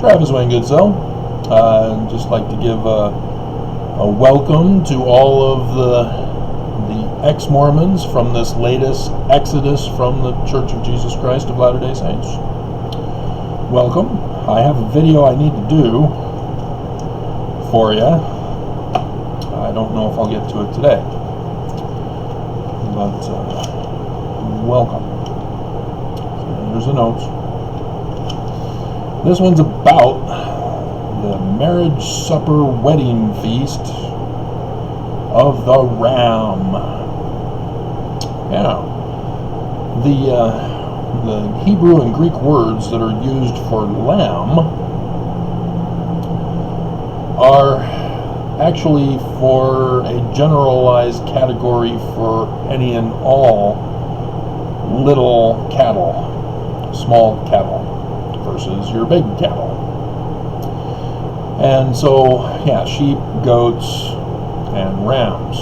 Travis Wayne Goodsell. Just like to give a welcome to all of the ex-Mormons from this latest exodus from the Church of Jesus Christ of Latter-day Saints. Welcome. I have a video I need to do for you. I don't know if I'll get to it today, but welcome. So here's the notes. This one's about the marriage supper wedding feast of the Ram. Yeah. The Hebrew and Greek words that are used for lamb are actually for a generalized category for any and all little cattle, small cattle, versus your big cattle. And so, yeah, sheep, goats, and rams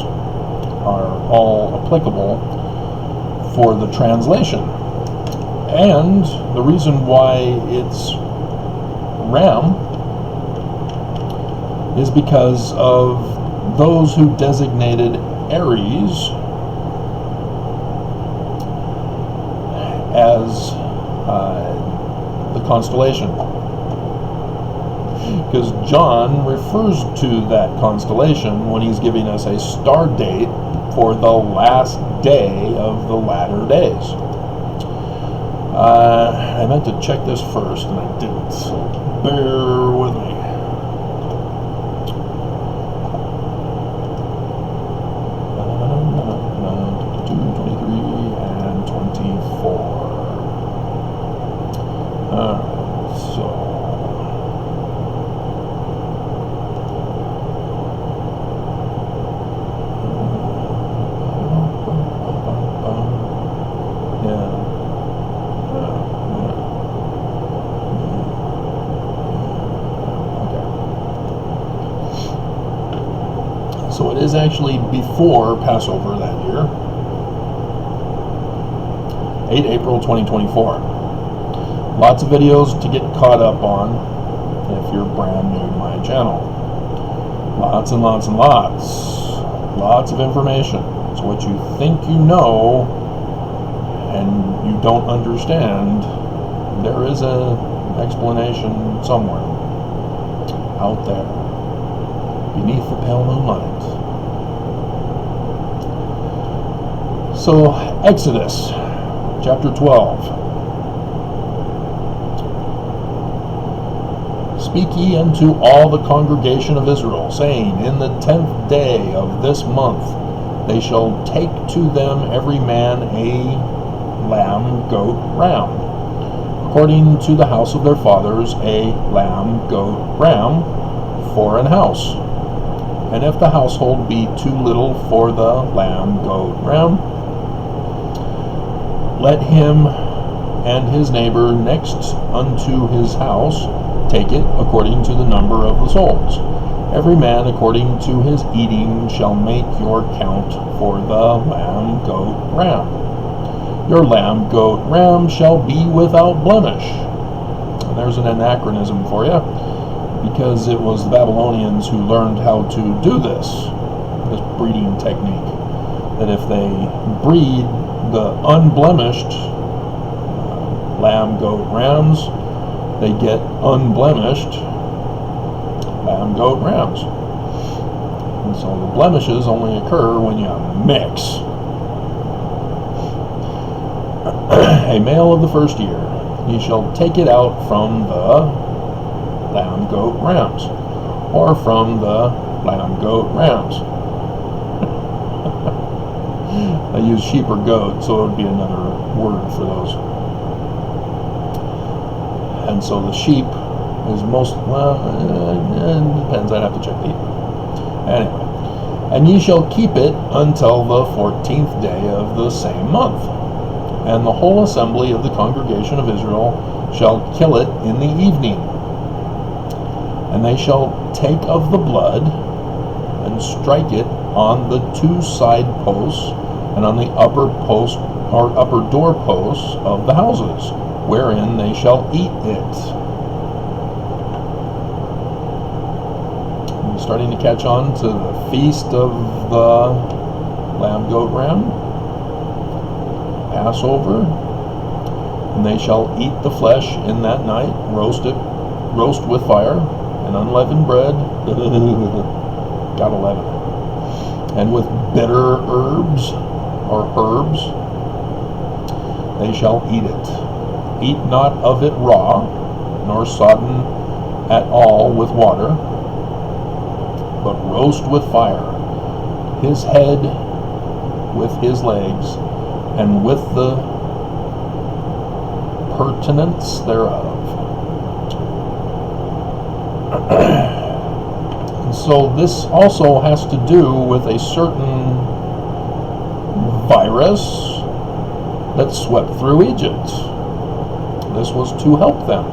are all applicable for the translation. And the reason why it's ram is because of those who designated Aries as the constellation. Because John refers to that constellation when he's giving us a star date for the last day of the latter days. I meant to check this first and I didn't, so bear with me. So it is actually before Passover that year, 8 April 2024. Lots of videos to get caught up on if you're brand new to my channel. Lots and lots and lots. Lots of information. So what you think you know and you don't understand, there is an explanation somewhere out there beneath the pale moonlight. So, Exodus, chapter 12. Speak ye unto all the congregation of Israel, saying, in the 10th day of this month they shall take to them every man a lamb, goat, ram, according to the house of their fathers, a lamb, goat, ram, for an house. And if the household be too little for the lamb, goat, ram, let him and his neighbor next unto his house take it according to the number of the souls. Every man according to his eating shall make your count for the lamb, goat, ram. Your lamb, goat, ram shall be without blemish. And there's an anachronism for you, because it was the Babylonians who learned how to do this breeding technique. That if they breed the unblemished lamb, goat, rams, they get unblemished lamb, goat, rams. And so the blemishes only occur when you mix. A male of the first year, ye shall take it out from the lamb, goat, rams, or from the lamb, goat, rams. I use sheep or goat, so it would be another word for those. And so the sheep is most, well, it depends, I'd have to check the anyway. And ye shall keep it until the 14th day of the same month. And the whole assembly of the congregation of Israel shall kill it in the evening. And they shall take of the blood and strike it on the two side posts and on the upper post or upper door posts of the houses, wherein they shall eat it. starting to catch on to the feast of the lamb, goat, ram, Passover. And they shall eat the flesh in that night, roast with fire, and unleavened bread. Got 11. And with bitter herbs, they shall eat it. Eat not of it raw, nor sodden at all with water, but roast with fire, his head with his legs, and with the purtenance thereof. And so this also has to do with a certain virus that swept through Egypt. This was to help them.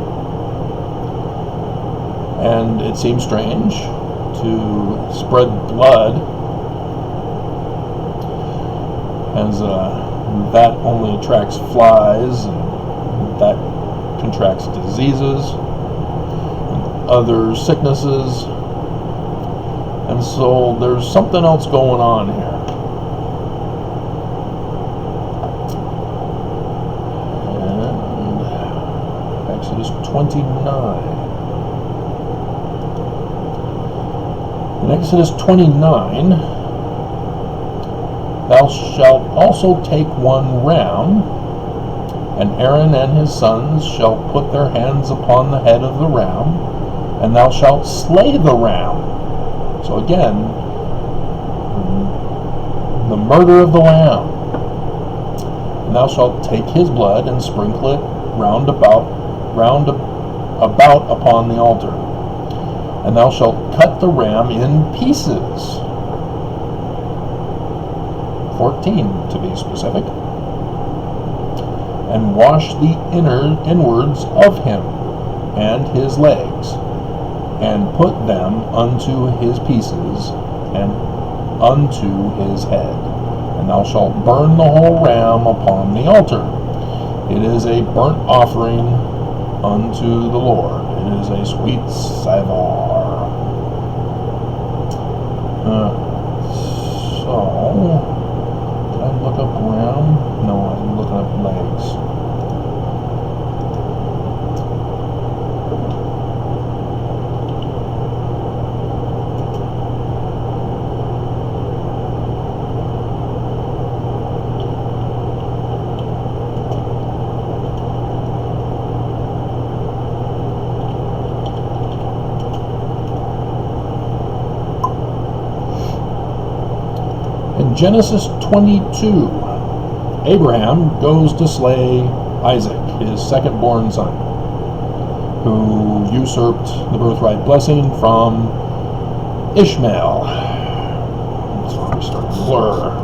And it seems strange to spread blood, as that only attracts flies, and that contracts diseases and other sicknesses. And so there's something else going on here. And Exodus 29. In Exodus 29, thou shalt also take one ram, and Aaron and his sons shall put their hands upon the head of the ram, and thou shalt slay the ram. So again, the murder of the lamb. And thou shalt take his blood and sprinkle it round about upon the altar. And thou shalt cut the ram in pieces. 14 to be specific. And wash the inwards of him and his legs, and put them unto his pieces and unto his head. And thou shalt burn the whole ram upon the altar. It is a burnt offering unto the Lord. It is a sweet savour. So, did I look up ram? No, I'm looking up legs. Genesis 22, Abraham goes to slay Isaac, his second-born son, who usurped the birthright blessing from Ishmael. So we start to blur.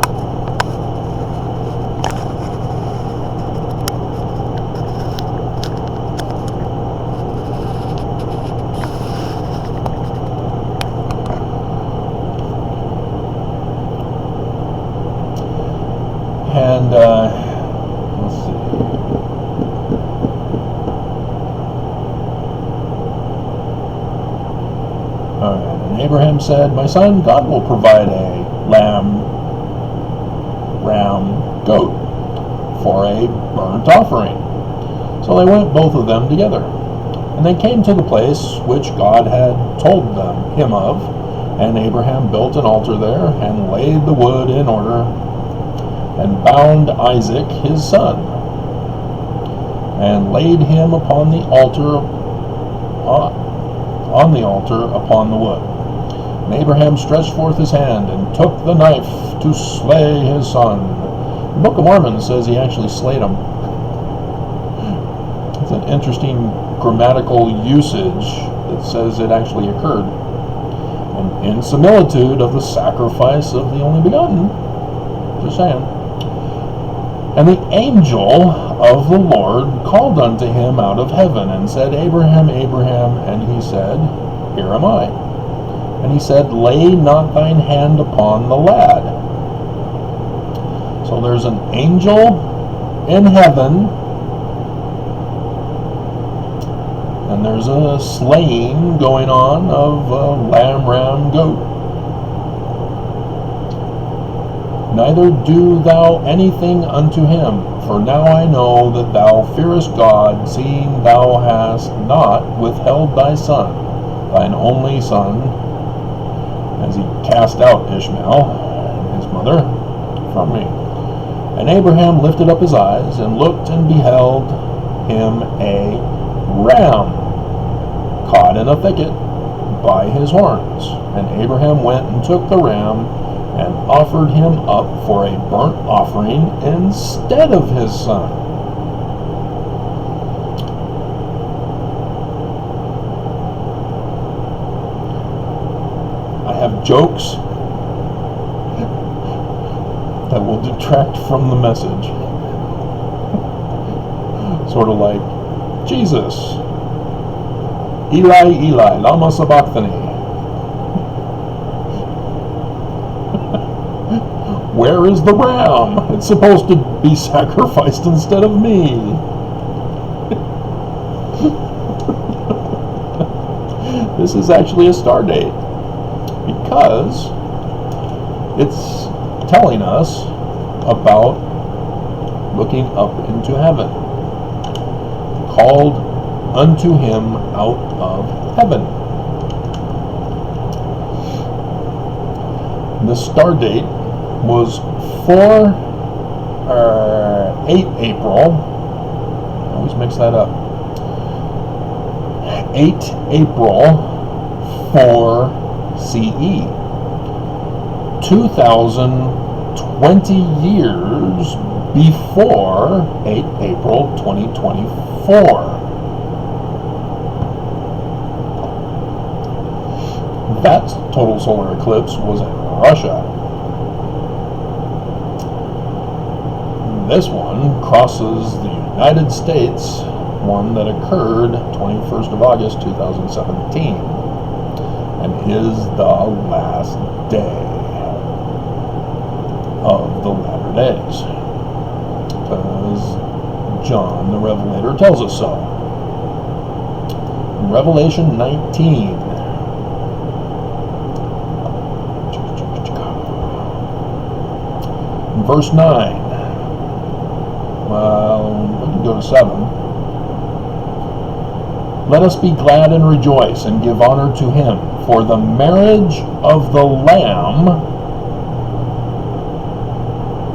And let's see. All right. And Abraham said, "My son, God will provide a lamb, ram, goat for a burnt offering." So they went both of them together, and they came to the place which God had told him of. And Abraham built an altar there and laid the wood in order, and bound Isaac his son, and laid him upon the altar upon the wood. And Abraham stretched forth his hand and took the knife to slay his son. The Book of Mormon says he actually slayed him. It's an interesting grammatical usage that says it actually occurred. And in similitude of the sacrifice of the only begotten. Just saying. And the angel of the Lord called unto him out of heaven, and said, Abraham, Abraham. And he said, Here am I. And he said, Lay not thine hand upon the lad. So there's an angel in heaven And there's a slaying going on of lamb, ram, goat. Neither do thou anything unto him, for now I know that thou fearest God, seeing thou hast not withheld thy son, thine only son, as he cast out Ishmael, his mother, from me. And Abraham lifted up his eyes, and looked, and beheld him a ram caught in a thicket by his horns. And Abraham went and took the ram, and offered him up for a burnt offering instead of his son. I have jokes that will detract from the message. Sort of like, Jesus, Eli, Eli, lama sabachthani. Where is the ram? It's supposed to be sacrificed instead of me. This is actually a star date because it's telling us about looking up into heaven, called unto him out of heaven. The star date was 8 April. I always mix that up. 8 April 4 CE. 2020 years before 8 April 2024. That total solar eclipse was in Russia. This one crosses the United States, one that occurred 21st of August 2017, and is the last day of the latter days, because John the Revelator tells us so. In Revelation 19, verse 9, well, we can go to 7. Let us be glad and rejoice and give honor to him, for the marriage of the Lamb,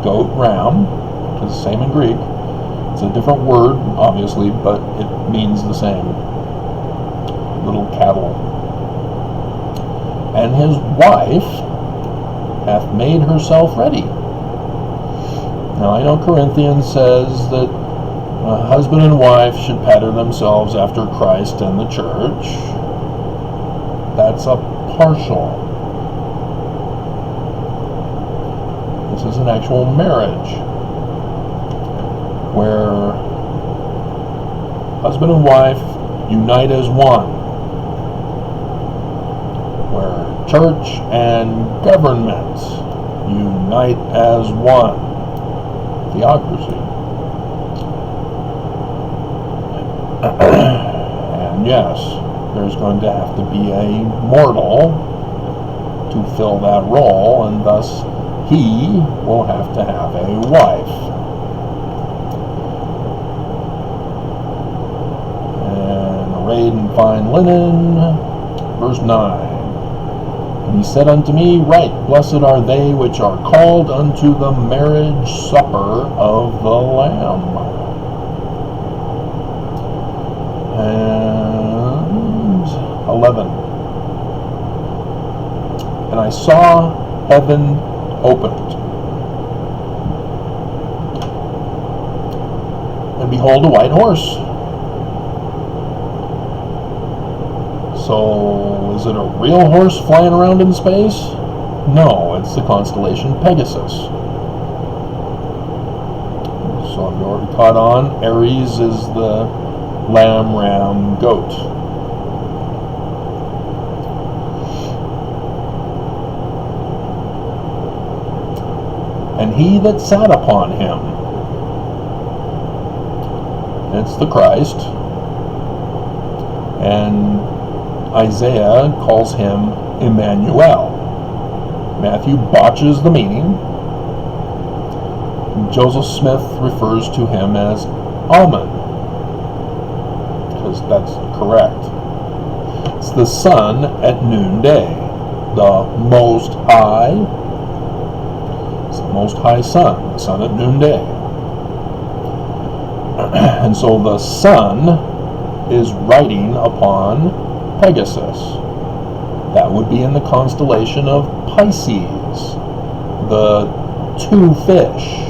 goat, ram, which is the same in Greek. It's a different word, obviously, but it means the same. Little cattle. And his wife hath made herself ready. Now, I know Corinthians says that a husband and wife should pattern themselves after Christ and the church. That's a partial. This is an actual marriage where husband and wife unite as one, where church and government unite as one. Theocracy. And yes, there's going to have to be a mortal to fill that role, and thus he will have to have a wife. And arrayed in fine linen, verse 9. And he said unto me, Right, blessed are they which are called unto the marriage supper of the Lamb. And 11. And I saw heaven opened, and behold, a white horse. So, is it a real horse flying around in space? No, it's the constellation Pegasus. So, if you already caught on, Aries is the lamb, ram, goat. And he that sat upon him, it's the Christ, and Isaiah calls him Emmanuel. Matthew botches the meaning. Joseph Smith refers to him as Amen, because that's correct. It's the sun at noonday, the Most High. It's the Most High Sun, the sun at noonday. And so the sun is riding upon Pegasus. That would be in the constellation of Pisces, the 2 fish,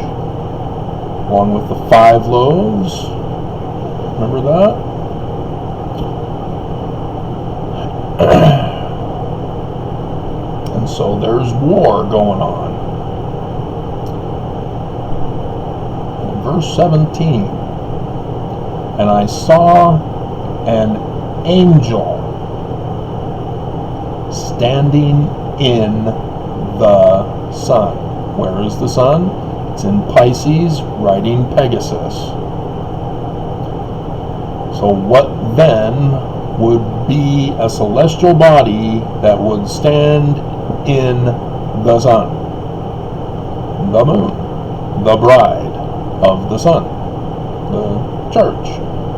along with the 5 loaves. Remember that? And so there's war going on. In verse 17, and I saw an angel standing in the sun. Where is the sun? It's in Pisces, riding Pegasus. So what then would be a celestial body that would stand in the sun? The moon, the bride of the sun, the church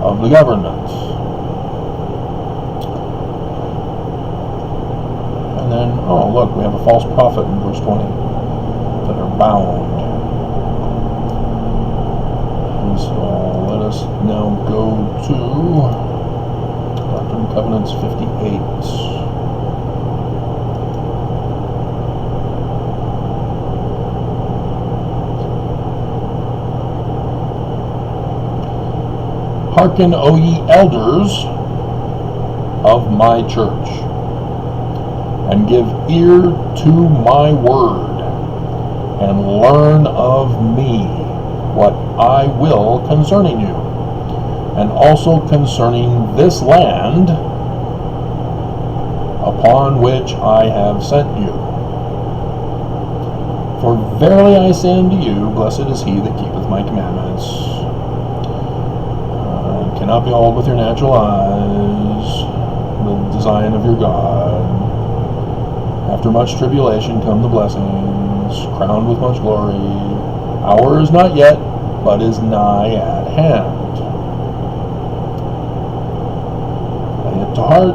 of the government. And then, oh look, we have a false prophet in verse 20 that are bound. And so let us now go to Doctrine and Covenants 58. Hearken, O ye elders of my church, and give ear to my word, and learn of me what I will concerning you, and also concerning this land upon which I have sent you. For verily I say unto you, blessed is he that keepeth my commandments, cannot behold with your natural eyes the design of your God. After much tribulation come the blessings, crowned with much glory. Hour is not yet, but is nigh at hand. Lay it to heart.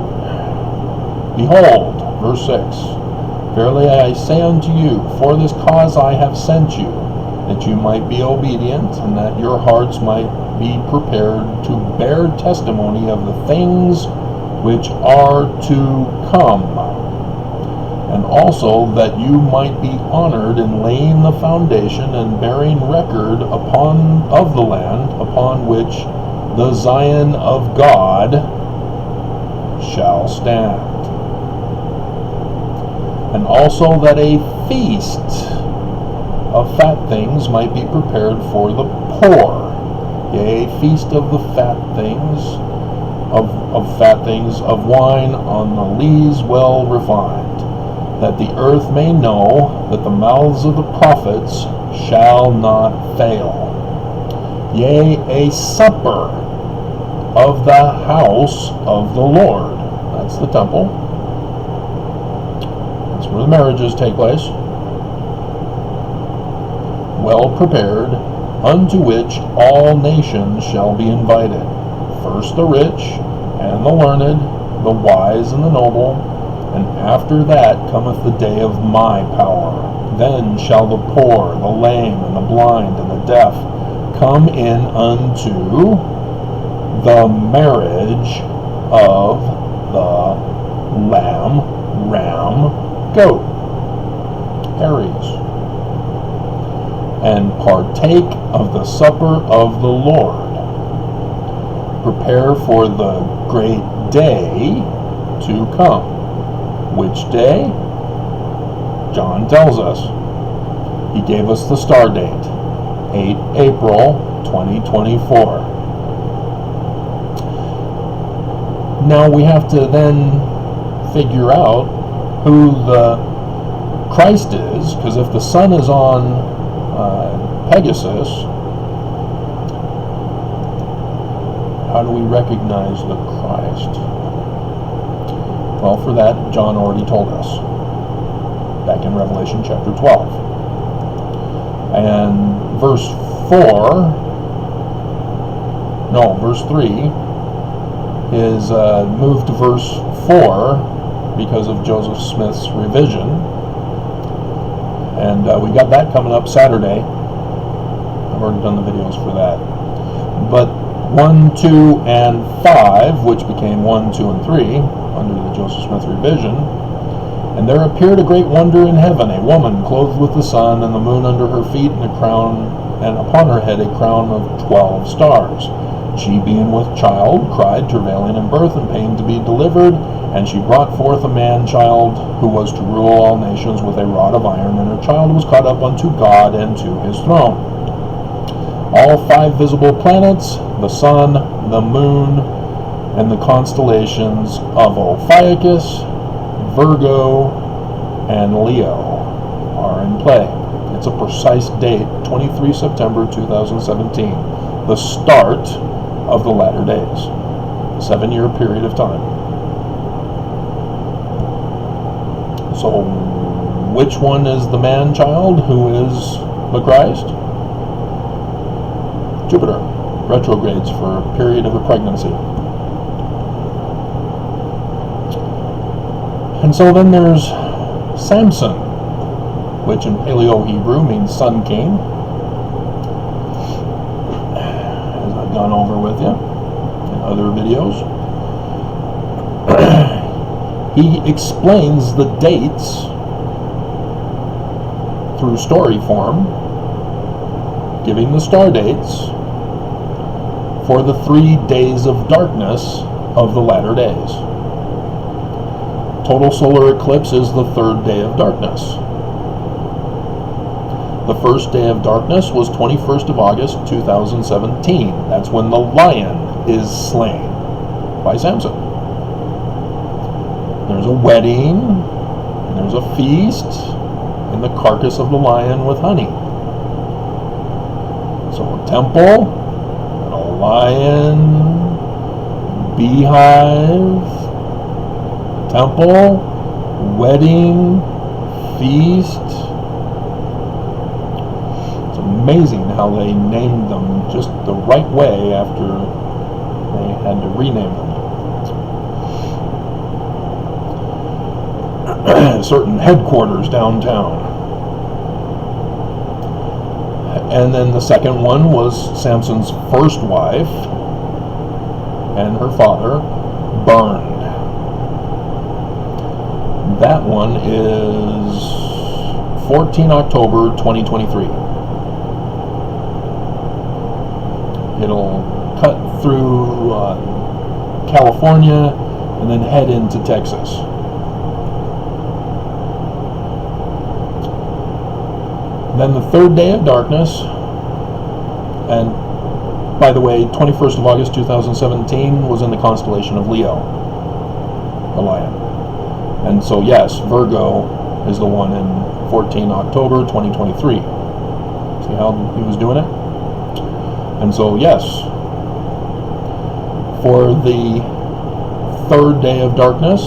Behold, verse 6, verily I say unto you, for this cause I have sent you, that you might be obedient, and that your hearts might be prepared to bear testimony of the things which are to come, and also that you might be honored in laying the foundation and bearing record of the land upon which the Zion of God shall stand, and also that a feast of fat things might be prepared for the poor, yea, feast of the fat things, of wine on the lees well refined, that the earth may know that the mouths of the prophets shall not fail. Yea, a supper of the house of the Lord. That's the temple. That's where the marriages take place. Well prepared, unto which all nations shall be invited. First the rich, and the learned, the wise and the noble, and after that cometh the day of my power. Then shall the poor, the lame, and the blind, and the deaf come in unto the marriage of the lamb, ram, goat, Aries, and partake of the supper of the Lord. Prepare for the great day to come. Which day? John tells us. He gave us the star date, 8 April 2024. Now we have to then figure out who the Christ is, because if the sun is on Pegasus, how do we recognize the Christ? Well, for that, John already told us back in Revelation chapter 12. And verse 3 is moved to verse 4 because of Joseph Smith's revision. And we got that coming up Saturday. I've already done the videos for that. But 1, 2, and 5, which became 1, 2, and 3 under the Joseph Smith revision. And there appeared a great wonder in heaven, a woman clothed with the sun and the moon under her feet, and upon her head a crown of 12 stars. She, being with child, cried, travailing in birth and pain to be delivered. And she brought forth a man-child, who was to rule all nations with a rod of iron, and her child was caught up unto God and to his throne. All 5 visible planets, the sun, the moon, and the constellations of Ophiuchus, Virgo, and Leo are in play. It's a precise date, 23 September 2017, the start of the latter days, 7-year period of time. So, which one is the man-child who is the Christ? Jupiter retrogrades for a period of a pregnancy. And so then there's Samson, which in Paleo-Hebrew means Sun King, as I've gone over with you in other videos. He explains the dates through story form, giving the star dates for the 3 days of darkness of the latter days. Total solar eclipse is the 3rd day of darkness. The first day of darkness was 21st of August 2017. That's when the lion is slain by Samson. There's a wedding, and there's a feast, and the carcass of the lion with honey. So a temple, and a lion, beehive, temple, wedding, feast. It's amazing how they named them just the right way after they had to rename them. Certain headquarters downtown. And then the second one was Samson's first wife and her father burned. That one is 14 October 2023. It'll cut through California and then head into Texas. Then the 3rd day of darkness, and by the way, 21st of August 2017 was in the constellation of Leo, the lion. And so yes, Virgo is the one in 14 October 2023. See how he was doing it? And so yes, for the 3rd day of darkness,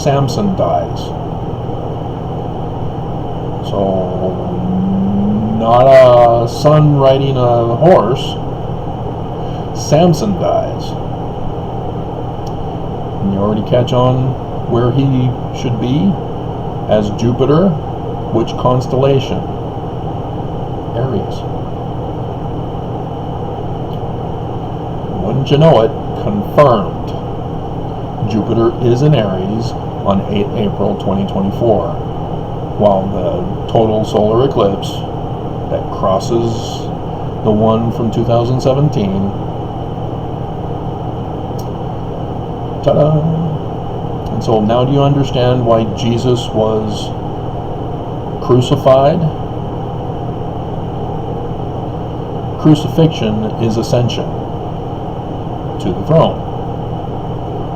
Samson dies. So not a son riding a horse, Samson dies. And you already catch on where he should be as Jupiter, which constellation? Aries. Wouldn't you know it, confirmed. Jupiter is in Aries on 8 April 2024, while the total solar eclipse that crosses the one from 2017. Ta-da! And so now do you understand why Jesus was crucified? Crucifixion is ascension to the throne.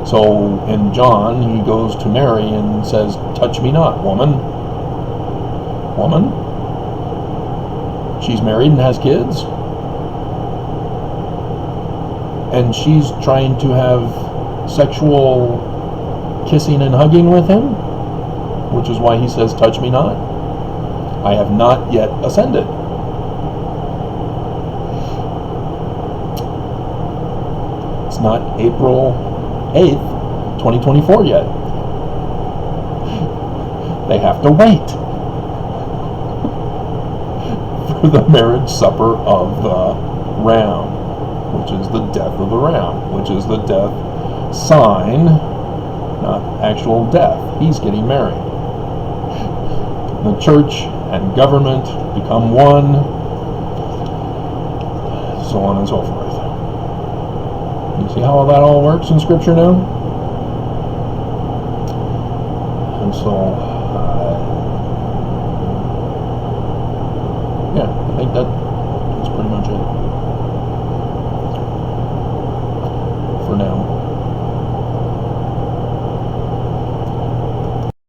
So in John, he goes to Mary and says, "Touch me not, woman." Woman? She's married and has kids. And she's trying to have sexual kissing and hugging with him, which is why he says, touch me not. I have not yet ascended. It's not April 8th, 2024 yet. They have to wait for the marriage supper of the Ram, which is the death of the Ram, which is the death sign, not actual death. He's getting married. The church and government become one, so on and so forth. You see how that all works in Scripture now? And so, yeah, I think that's pretty much it.